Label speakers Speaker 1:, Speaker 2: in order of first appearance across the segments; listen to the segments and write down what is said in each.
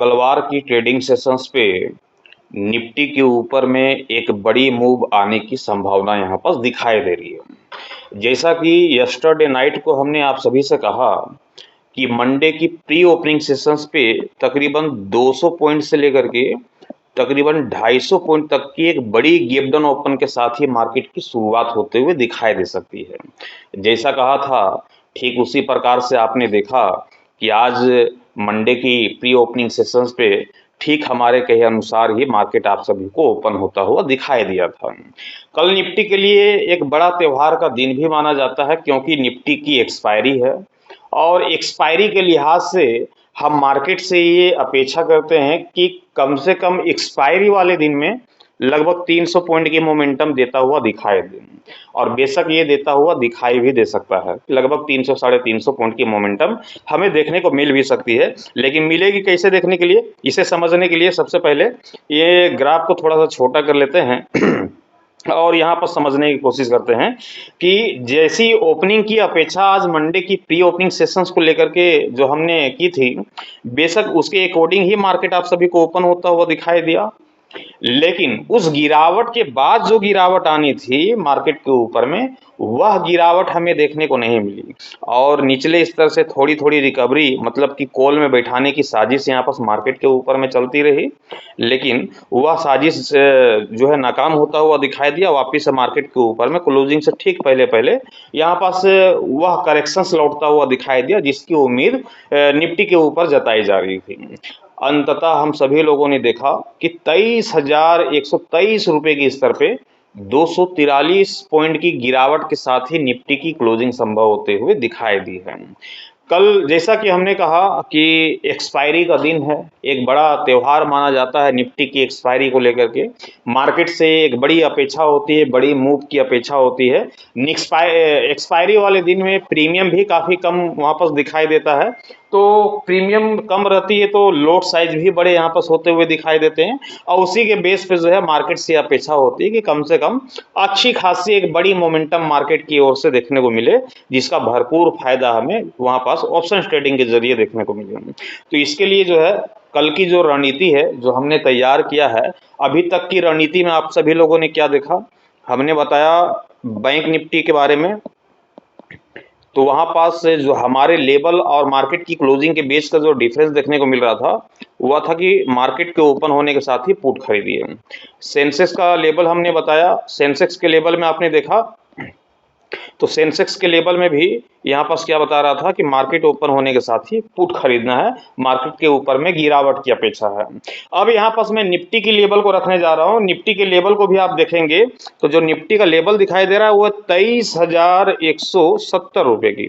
Speaker 1: मंगलवार की trading sessions पे निफ्टी के ऊपर में एक बड़ी मूव आने की संभावना यहाँ पर दिखाई दे रही है। जैसा कि यस्टरडे नाइट को हमने आप सभी से कहा कि मंडे की प्री ओपनिंग सेशंस पे तकरीबन 200 पॉइंट से लेकर के तकरीबन 250 पॉइंट तक की एक बड़ी गैप डाउन ओपन के साथ ही मार्केट की शुरुआत होते हुए दिखाई दे सकती है। जैसा कहा था ठीक उसी प्रकार से आपने देखा कि आज मंडे की प्री ओपनिंग सेशंस पे ठीक हमारे कहे अनुसार ही मार्केट आप सभी को ओपन होता हुआ दिखाई दिया था। कल निफ्टी के लिए एक बड़ा त्योहार का दिन भी माना जाता है, क्योंकि निफ्टी की एक्सपायरी है और एक्सपायरी के लिहाज से हम मार्केट से ये अपेक्षा करते हैं कि कम से कम एक्सपायरी वाले दिन में लगभग 300 पॉइंट की मोमेंटम देता हुआ दिखाई दे, और बेशक ये देता हुआ दिखाई भी दे सकता है। लगभग 300 साढ़े 300 पॉइंट की मोमेंटम हमें देखने को मिल भी सकती है, लेकिन मिलेगी कैसे देखने के लिए, इसे समझने के लिए सबसे पहले ये ग्राफ को थोड़ा सा छोटा कर लेते हैं और यहाँ पर समझने की कोशिश करते हैं कि जैसी ओपनिंग की अपेक्षा आज मंडे की प्री ओपनिंग सेशंस को लेकर के जो हमने की थी, बेशक उसके अकॉर्डिंग ही मार्केट आप सभी को ओपन होता हुआ दिखाई दिया। लेकिन उस गिरावट के बाद जो गिरावट आनी थी मार्केट के ऊपर में, वह गिरावट हमें देखने को नहीं मिली और निचले स्तर से थोड़ी थोड़ी रिकवरी, मतलब कि कॉल में बैठाने की साजिश यहाँ पर मार्केट के ऊपर में चलती रही, लेकिन वह साजिश जो है नाकाम होता हुआ दिखाई दिया। वापिस से मार्केट के ऊपर में क्लोजिंग से ठीक पहले पहले यहाँ पास वह करेक्शंस लौटता हुआ दिखाई दिया, जिसकी उम्मीद निफ्टी के ऊपर जताई जा रही थी। अंततः हम सभी लोगों ने देखा कि 23,123 रुपए के स्तर पे 243 पॉइंट की गिरावट के साथ ही निफ्टी की क्लोजिंग संभव होते हुए दिखाई दी है। कल जैसा कि हमने कहा कि एक्सपायरी का दिन है, एक बड़ा त्योहार माना जाता है निफ्टी की एक्सपायरी को लेकर के। मार्केट से एक बड़ी अपेक्षा होती है, बड़ी मूव की अपेक्षा होती है। एक्सपायरी वाले दिन में प्रीमियम भी काफ़ी कम वहाँ पर दिखाई देता है, तो प्रीमियम कम रहती है तो लोट साइज भी बड़े यहाँ पर होते हुए दिखाई देते हैं, और उसी के बेस पे जो है मार्केट से अपेक्षा होती है कि कम से कम अच्छी खासी एक बड़ी मोमेंटम मार्केट की ओर से देखने को मिले, जिसका भरपूर फायदा हमें वहाँ पास ऑप्शन ट्रेडिंग के जरिए देखने को मिले। तो इसके लिए जो है कल की जो रणनीति है जो हमने तैयार किया है, अभी तक की रणनीति में आप सभी लोगों ने क्या देखा, हमने बताया बैंक निफ्टी के बारे में। तो वहाँ पास से जो हमारे लेवल और मार्केट की क्लोजिंग के बीच का जो डिफरेंस देखने को मिल रहा था, वह था कि मार्केट के ओपन होने के साथ ही पुट खरीदिए। सेंसेक्स का लेवल हमने बताया, सेंसेक्स के लेवल में आपने देखा तो सेंसेक्स के लेवल में भी यहाँ पास क्या बता रहा था कि मार्केट ओपन होने के साथ ही पुट खरीदना है, मार्केट के ऊपर में गिरावट की अपेक्षा है। अब यहाँ पास मैं निफ्टी की लेवल को रखने जा रहा हूँ। निफ्टी के लेवल को भी आप देखेंगे तो जो निफ्टी का लेवल दिखाई दे रहा है वो 23,170 रुपए की।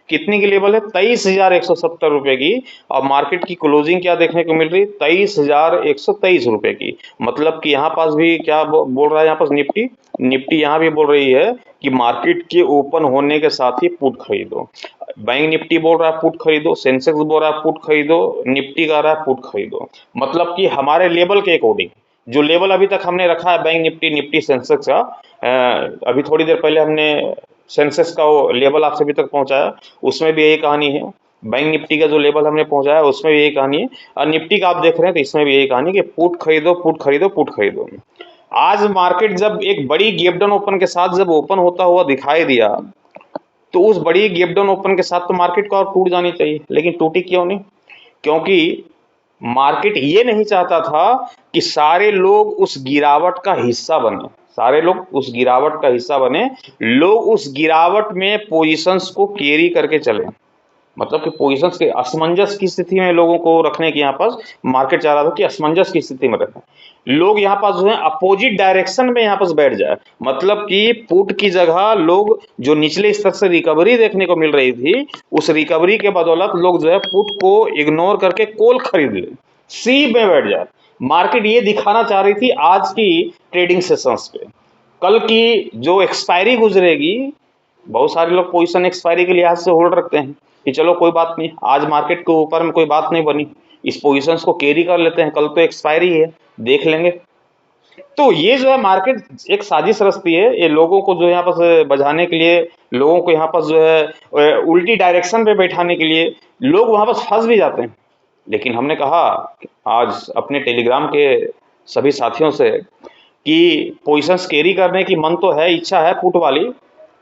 Speaker 1: कितनी की लेवल है? 23,170 रुपए की। और मार्केट की क्लोजिंग क्या देखने को मिल रही है? 23,123 रुपए की। मतलब कि यहाँ पास भी क्या बोल रहा है, यहाँ पास निफ्टी यहाँ भी बोल रही है कि मार्केट के ओपन होने के साथ ही पुट खरीदो। बैंक निफ्टी बोल रहा है पुट खरीदो, सेंसेक्स बोल रहा है पुट खरीदो, निफ्टी कह रहा है पुट खरीदो। मतलब कि हमारे लेवल के अकॉर्डिंग जो लेवल अभी तक हमने रखा है बैंक निफ्टी सेंसेक्स का, अभी थोड़ी देर पहले हमने सेंसेक्स का वो लेवल आप सभी तक पहुंचाया, उसमें भी यही कहानी है। बैंक निफ्टी का जो लेवल हमने पहुंचाया उसमें भी यही कहानी है, और निफ्टी का आप देख रहे हैं तो इसमें भी यही कहानी कि पुट खरीदो पुट खरीदो पुट खरीदो। आज मार्केट जब एक बड़ी गैप डाउन ओपन के साथ जब ओपन होता हुआ दिखाई दिया, तो उस बड़ी गैप डाउन ओपन के साथ तो मार्केट को और टूट जानी चाहिए, लेकिन टूटी क्यों नहीं? क्योंकि मार्केट ये नहीं चाहता था कि सारे लोग उस गिरावट का हिस्सा बने, सारे लोग उस गिरावट का हिस्सा बने, लोग उस गिरावट में पोजीशंस को कैरी करके चले। मतलब कि पोजीशंस के असमंजस की स्थिति में लोगों को रखने की यहाँ पास मार्केट चाह रहा था कि असमंजस की स्थिति में रखें, लोग यहाँ पास जो है अपोजिट डायरेक्शन में यहाँ पास बैठ जाए। मतलब कि पुट की जगह लोग जो निचले स्तर से रिकवरी देखने को मिल रही थी, उस रिकवरी के बदौलत लोग जो है पुट को इग्नोर करके कॉल खरीद ले, सी में बैठ जाए। मार्केट ये दिखाना चाह रही थी आज की ट्रेडिंग सेशंस पे। कल की जो एक्सपायरी गुजरेगी, बहुत सारे लोग पोजीशन एक्सपायरी के लिहाज से होल्ड रखते हैं कि चलो कोई बात नहीं, आज मार्केट के ऊपर में कोई बात नहीं बनी, इस पोजीशंस को कैरी कर लेते हैं, कल तो एक्सपायरी है, देख लेंगे। तो ये जो है मार्केट एक साजिश रचती है, ये लोगों को जो यहाँ पर बजाने के लिए, लोगों को यहाँ पर जो है उल्टी डायरेक्शन पे बैठाने के लिए, लोग वहां पर फंस भी जाते हैं। लेकिन हमने कहा आज अपने टेलीग्राम के सभी साथियों से कि पोजीशंस कैरी करने की मन तो है, इच्छा है पुट वाली,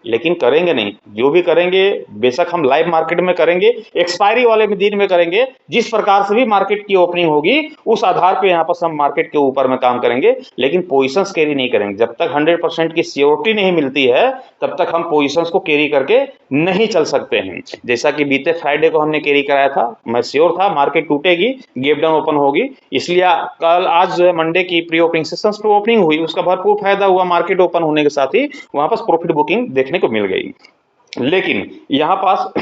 Speaker 1: लेकिन करेंगे नहीं। जो भी करेंगे बेशक हम लाइव मार्केट में करेंगे, एक्सपायरी वाले में दिन में करेंगे, जिस प्रकार से भी मार्केट की ओपनिंग होगी उस आधार पे यहाँ पर हम मार्केट के ऊपर में काम करेंगे, लेकिन पोजीशंस कैरी नहीं करेंगे। जब तक 100% की सियोरिटी नहीं मिलती है तब तक हम पोजीशंस को कैरी करके नहीं चल सकते हैं। जैसा कि बीते फ्राइडे को हमने कैरी कराया था, मैं श्योर था मार्केट टूटेगी, गैप डाउन ओपन होगी, इसलिए कल आज जो है मंडे की प्री ओपनिंग सेशंस पे ओपनिंग हुई, उसका भरपूर फायदा हुआ। मार्केट ओपन होने के साथ ही वहां पर प्रॉफिट बुकिंग देखने को मिल गई। लेकिन यहाँ पास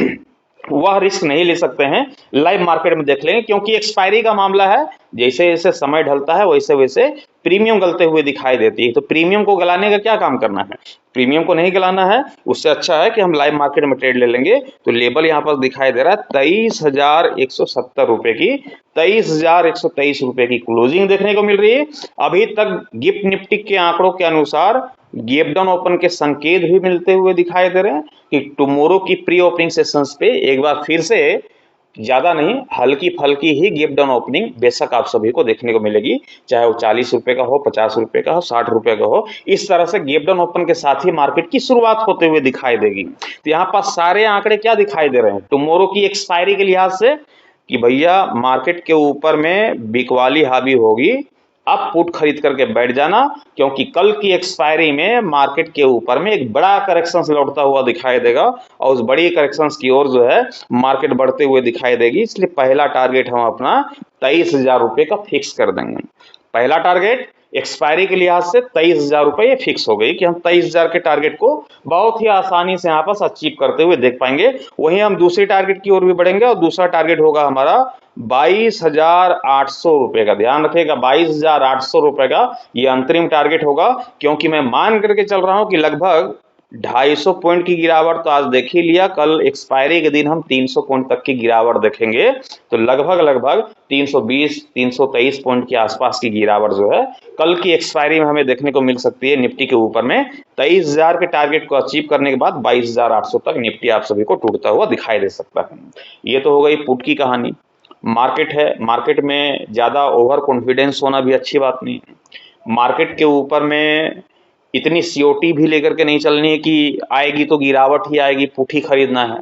Speaker 1: वह रिस्क नहीं ले सकते हैं, लाइव मार्केट में देख लेंगे, क्योंकि एक्सपायरी का मामला है। जैसे जैसे समय ढलता है वैसे वैसे प्रीमियम गलते हुए दिखाई देती है। तो प्रीमियम को गलाने का क्या काम करना है, प्रीमियम को नहीं गलाना है। उससे अच्छा है कि हम लाइव मार्केट में ट्रेड ले लेंगे। तो लेवल यहाँ पर दिखाई दे रहा है 23,170 रुपए की, 23,123 रुपए की क्लोजिंग देखने को मिल रही है। अभी तक गिफ्ट निफ्टी के आंकड़ों के अनुसार गैप डाउन ओपन के संकेत भी मिलते हुए दिखाई दे रहे हैं कि टुमारो की प्री ओपनिंग सेशंस पे एक बार फिर से ज्यादा नहीं, हल्की फल्की ही गैप डाउन ओपनिंग बेशक आप सभी को देखने को मिलेगी, चाहे वो 40 रुपए का हो, 50 रुपए का हो, 60 रुपए का हो। इस तरह से गैप डाउन ओपन के साथ ही मार्केट की शुरुआत होते हुए दिखाई देगी। तो यहाँ पर सारे आंकड़े क्या दिखाई दे रहे हैं टुमारो की एक्सपायरी के लिहाज से, कि भैया मार्केट के ऊपर में बिकवाली हावी होगी, अब पुट खरीद करके बैठ जाना, क्योंकि कल की एक्सपायरी में मार्केट के ऊपर में एक बड़ा करेक्शन लौटता हुआ दिखाई देगा और उस बड़ी करेक्शन की ओर जो है मार्केट बढ़ते हुए दिखाई देगी। इसलिए पहला टारगेट हम अपना 23,000 रुपए का फिक्स कर देंगे। पहला टारगेट एक्सपायरी के लिहाज से 23,000 रुपए ये फिक्स हो गई कि हम 23,000 के टारगेट को बहुत ही आसानी से यहाँ पर अचीव करते हुए देख पाएंगे। वहीं हम दूसरे टारगेट की ओर भी बढ़ेंगे और दूसरा टारगेट होगा हमारा 22,800 रुपए का। ध्यान रखिएगा 22,800 रुपए का ये अंतरिम टारगेट होगा, क्योंकि मैं मान करके चल रहा हूं कि लगभग 250 पॉइंट की गिरावट तो आज देख ही लिया, कल एक्सपायरी के दिन हम 300 पॉइंट तक की गिरावट देखेंगे। तो लगभग 320-323 पॉइंट के आसपास की गिरावट जो है कल की एक्सपायरी में हमें देखने को मिल सकती है निफ्टी के ऊपर में। 23,000 के टारगेट को अचीव करने के बाद 22,800 तक निफ्टी आप सभी को टूटता हुआ दिखाई दे सकता है। ये तो हो गई पुट की कहानी। मार्केट है, मार्केट में ज्यादा ओवर कॉन्फिडेंस होना भी अच्छी बात नहीं है। मार्केट के ऊपर में इतनी सीओटी भी लेकर के नहीं चलनी है कि आएगी तो गिरावट ही आएगी, पुट ही खरीदना है,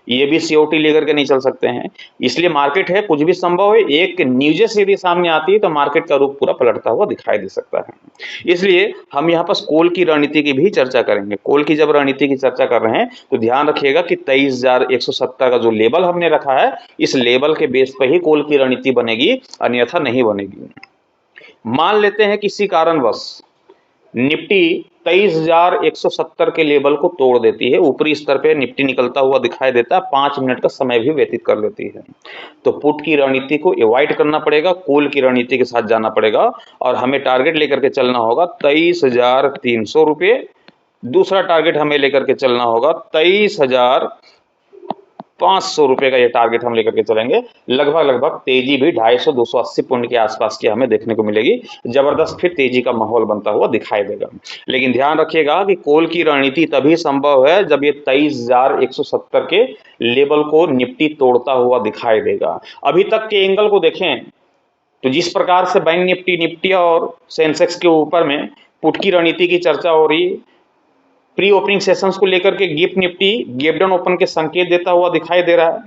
Speaker 1: ये भी सीओटी लेकर के नहीं चल सकते हैं। इसलिए मार्केट है, कुछ भी संभव है। एक न्यूज़ यदि सामने आती है तो मार्केट का रुख पूरा पलटता हुआ दिखाई दे सकता है। इसलिए हम यहाँ पर कॉल की रणनीति की भी चर्चा करेंगे। कॉल की जब रणनीति की चर्चा कर रहे हैं तो ध्यान रखिएगा कि 23,170 का जो लेवल हमने रखा है, इस लेवल के बेस पर ही कॉल की रणनीति बनेगी, अन्यथा नहीं बनेगी। मान लेते हैं किसी कारणवश निफ्टी 23,170 के लेवल को तोड़ देती है, ऊपरी स्तर पे निफ्टी निकलता हुआ दिखाई देता है, 5 मिनट का समय भी व्यतीत कर लेती है, तो पुट की रणनीति को अवॉइड करना पड़ेगा, कॉल की रणनीति के साथ जाना पड़ेगा और हमें टारगेट लेकर के चलना होगा 23,300 रुपये। दूसरा टारगेट हमें लेकर के चलना होगा 23,500 रुपए का, ये टारगेट हम लेकर के चलेंगे। लगभग तेजी भी 250-280 पॉइंट के आसपास की हमें देखने को मिलेगी। जबरदस्त फिर तेजी का माहौल बनता हुआ दिखाई देगा। लेकिन ध्यान रखिएगा कि कॉल की रणनीति तभी संभव है जब ये 23,170 के लेवल को निफ्टी तोड़ता हुआ दिखाई देगा। अभी तक के एंगल को देखें तो जिस प्रकार से बैंक निफ्टी और सेंसेक्स के ऊपर में पुट की रणनीति की चर्चा हो रही, प्री ओपनिंग सेशंस को लेकर के gift Nifty gap down open के संकेत देता हुआ दिखाई दे रहा है।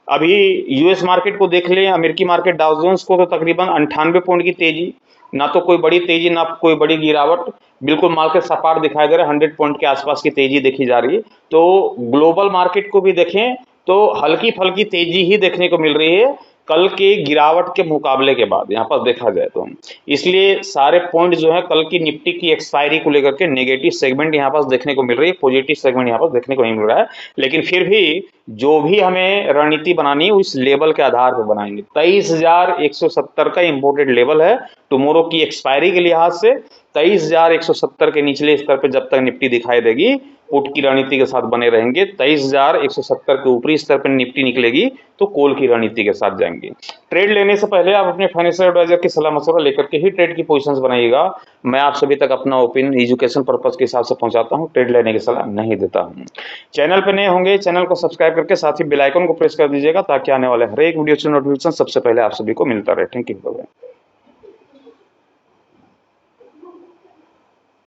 Speaker 1: अभी यूएस मार्केट को देख लें, अमेरिकी मार्केट डाउ जोन्स को तो तकरीबन 98 पॉइंट की तेजी, ना तो कोई बड़ी तेजी ना कोई बड़ी गिरावट, बिल्कुल मार्केट सपाट दिखाई दे रहा है, 100 पॉइंट के आसपास की तेजी देखी जा रही है। तो ग्लोबल मार्केट को भी देखें तो हल्की फल्की तेजी ही देखने को मिल रही है कल के गिरावट के मुकाबले के बाद, यहाँ पर देखा जाए तो। इसलिए सारे पॉइंट जो है कल की निफ्टी की एक्सपायरी को लेकर के नेगेटिव सेगमेंट यहाँ पर देखने को मिल रही है, पॉजिटिव सेगमेंट यहाँ पर देखने को नहीं मिल रहा है। लेकिन फिर भी जो भी हमें रणनीति बनानी है उस लेवल के आधार पर बनाएंगे। 23,170 का इंपोर्टेड लेवल है टुमारो की एक्सपायरी के लिहाज से। 23,170 के निचले स्तर पर जब तक निफ्टी दिखाई देगी पुट की रणनीति के साथ बने रहेंगे। 23,170 के ऊपरी स्तर पर निफ्टी निकलेगी तो कॉल की रणनीति के साथ जाएंगे। ट्रेड लेने से पहले आप अपने फाइनेंशियल एडवाइजर की सलाह मशवरा लेकर के ही ट्रेड की पोजीशंस बनाइएगा। मैं आप सभी तक अपना ओपिनियन एजुकेशन पर्पज के हिसाब से पहुंचाता हूं, ट्रेड लेने की सलाह नहीं देता हूं। चैनल पे नए होंगे, चैनल को सब्सक्राइब करके साथ ही बेल आइकन को प्रेस कर दीजिएगा ताकि आने वाले हर एक वीडियो से नोटिफिकेशन सबसे पहले आप सभी को मिलता रहे। Thank you.